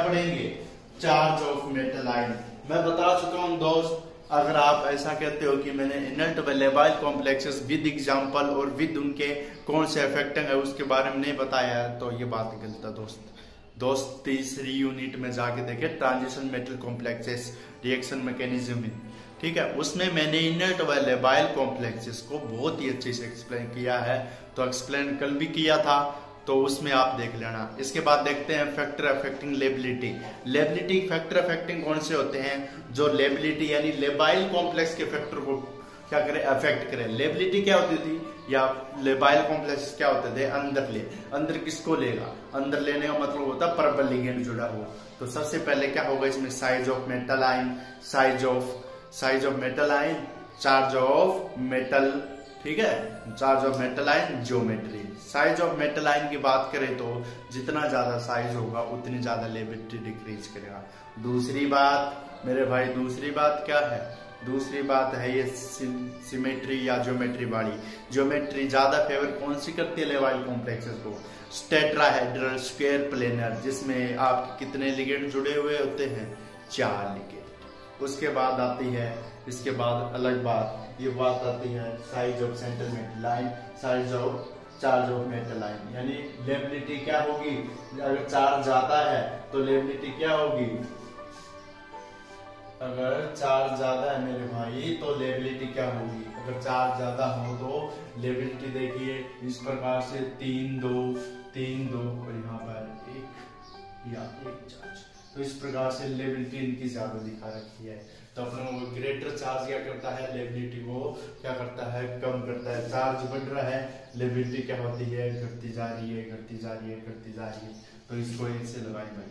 पढ़ेंगे? Charge of metal ion. मैं बता चुका हूं दोस्त, अगर आप ऐसा कहते हो कि मैंने इनर्ट व लेबाइल कॉम्प्लेक्सेस विद एग्जांपल और विद उनके कौन से इफेक्टिंग है उसके बारे में नहीं बताया है, तो ये बात गलत है दोस्त। तीसरी यूनिट में जाके देखे transition metal complexes reaction mechanism में, ठीक है, उसमें मैंने इनर्ट व लेबाइल कॉम्प्लेक्सेस को बहुत ही अच्छे से एक्सप्लेन किया है। तो एक्सप्लेन कल भी किया था, तो उसमें आप देख लेना। इसके बाद देखते हैं factor affecting liability. Liability factor affecting कौन से होते हैं? जो लेबिलिटी यानी लेबाइल कॉम्प्लेक्स के फैक्टर को क्या करे? अफेक्ट करे। लेबिलिटी क्या होती थी या लेबाइल कॉम्प्लेक्स क्या होते थे? अंदर किसको लेगा? अंदर लेने का मतलब होता है परबल लिगेंड जुड़ा हुआ। तो सबसे पहले क्या होगा इसमें? Size of metal ion, size of metal ion, charge of metal, ठीक है, charge of metal ion, geometry. Size of metal ion की बात करें तो जितना ज्यादा साइज होगा उतनी ज्यादा लेबिलिटी डिक्रीज करेगा। दूसरी बात मेरे भाई, दूसरी बात क्या है? दूसरी बात है ये सिमेट्री या ज्योमेट्री वाली। ज्योमेट्री ज्यादा फेवर कौन सी करती है लेबाइल कॉम्प्लेक्सेस को? टेट्राहेड्रल स्क्वायर प्लेनर, जिसमें आपके कितने लिगेंड जुड़े हुए होते हैं? 4 लिगेंड। उसके बाद आती है, इसके बाद अलग बात, ये बात आती है size of central metal ion, size of charge of metal ion. यानी लेबिलिटी क्या होगी? अगर चार्ज ज्यादा है तो लेबिलिटी क्या होगी? अगर चार्ज ज्यादा है मेरे भाई तो लेबिलिटी क्या होगी? अगर चार्ज ज्यादा हो तो लेबिलिटी देखिए इस प्रकार से 3 2 और यहाँ पर 1 चार्ज, तो इस प्रकार से लेबिलिटी इनकी ज्यादा दिखा रखी है। तो अपना वो ग्रेटर चार्ज क्या करता है? लेबिलिटी को क्या करता है? कम करता है। चार्ज बढ़ रहा है, लेबिलिटी क्या होती है? घटती जा रही है। तो इसको ऐसे लगाए भाई,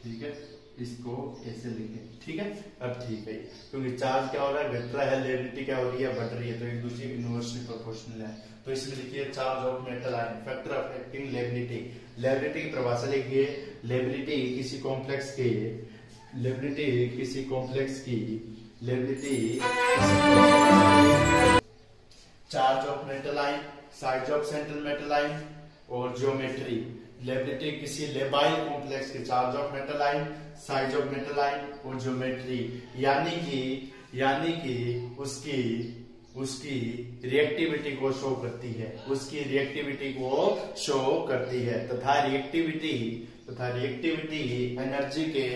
ठीक है, इसको ऐसे लिखे, ठीक है। अब ठीक है, क्योंकि चार्ज क्या हो रहा है? घट रहा है, लेबिलिटी क्या हो रही है? बढ़ रही है, तो एक दूसरे की इनवर्सली प्रोपोर्शनल है। तो इसमें लिखिए charge of metal ion, factor affecting liability. Liability की परिभाषा लिखिए, लेबिलिटी किसी कॉम्प्लेक्स की charge of metal ion, size of central metal ion और ज्योमेट्री। लेबिलिटी किसी लेबाइल कॉम्प्लेक्स के charge of metal ion, size of metal ion और geometry, यानी कि उसकी रिएक्टिविटी को शो करती है, तथा रिएक्टिविटी एनर्जी के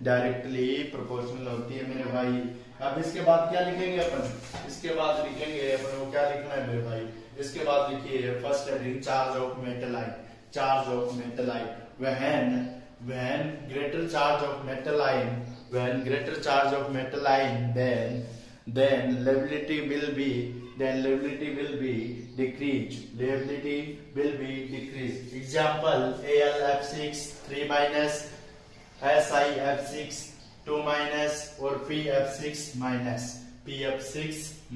डायरेक्टली प्रोपोर्शनल होती है मेरे भाई। अब इसके बाद क्या लिखेंगे अपन? इसके बाद लिखेंगे अपन को क्या लिखना है मेरे भाई? इसके बाद लिखिए first heading charge of metal ion. when greater charge of metal ion then liability will be decreased. Example: AlF6 3 minus, SiF6 2 minus और PF6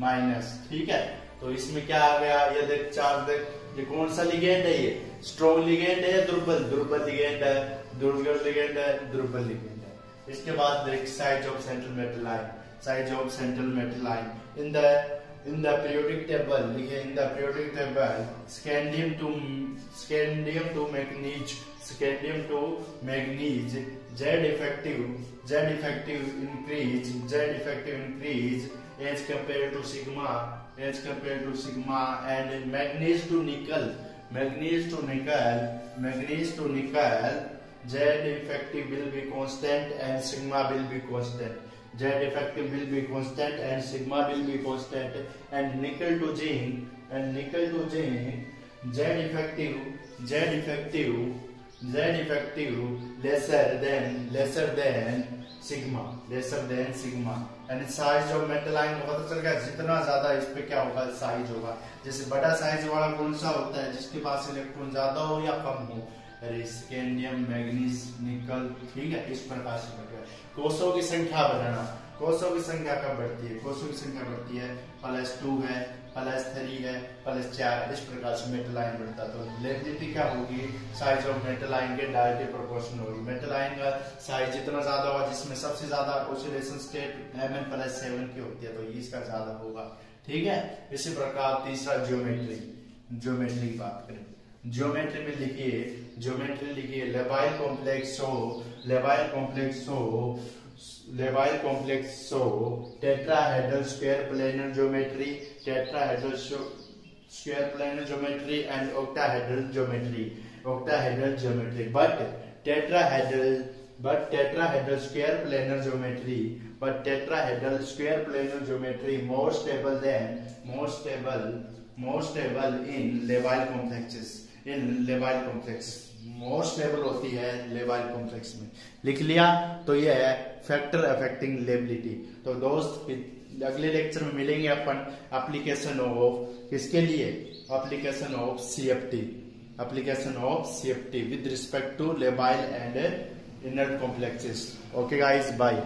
minus, ठीक है। तो इसमें क्या आ गया? ये देख चार्ज, देख ये कौन सा लिगेंड है? ये स्ट्रॉन्ग लिगेंड है या दुर्बल लिगेंड है? दुर्बल लिगेंड है। इसके बाद देख size of central metal ion in the periodic table लिखे, in the periodic table scandium to manganese Z effective increase as compared to sigma, and manganese to nickel Z effective will be constant and sigma will be constant. Z effective will be constant and sigma will be constant. And nickel to zinc Z effective lesser than sigma. And size of metal ion को पता चल गया, जितना ज्यादा इस पे क्या होगा? साइज होगा। जैसे बड़ा साइज वाला कौन सा होता है? जिसके पास इलेक्ट्रॉन ज्यादा हो या कम हो? स्कैंडियम, मैग्नीज, निकल, ठीक है, इस प्रकार से बढ़ गया। कोषों की संख्या बढ़ना, कोषों की संख्या कब बढ़ती है? कोषों की संख्या बढ़ती है +2 है, +3 है, +4, इस प्रकार से मेटल आयन बढ़ता है। तो लेबिलिटी क्या होगी? साइज ऑफ मेटल आयन के डायरेक्टली प्रोपोर्शनल होगी। मेटल आयन का साइज जितना ज्यादा होगा, जिसमें सबसे ज्यादा ऑसिलेशन स्टेट Mn+7 की होती है, तो इसका ज्यादा होगा, ठीक है। इसी प्रकार तीसरा ज्योमेट्री की बात करें ज्योमेट्री में लिखिए labile complex tetrahedral square planar geometry and octahedral geometry but tetrahedral square planar geometry more stable in labile complexes more stable होती है लेबाइल कॉम्प्लेक्स में। लिख लिया? तो ये है फैक्टर अफेक्टिंग लेबिलिटी। तो दोस्त अगले लेक्चर में मिलेंगे अपन एप्लीकेशन ऑफ किसके लिए, application of CFT with respect to labile and inner complexes. Okay guys, bye.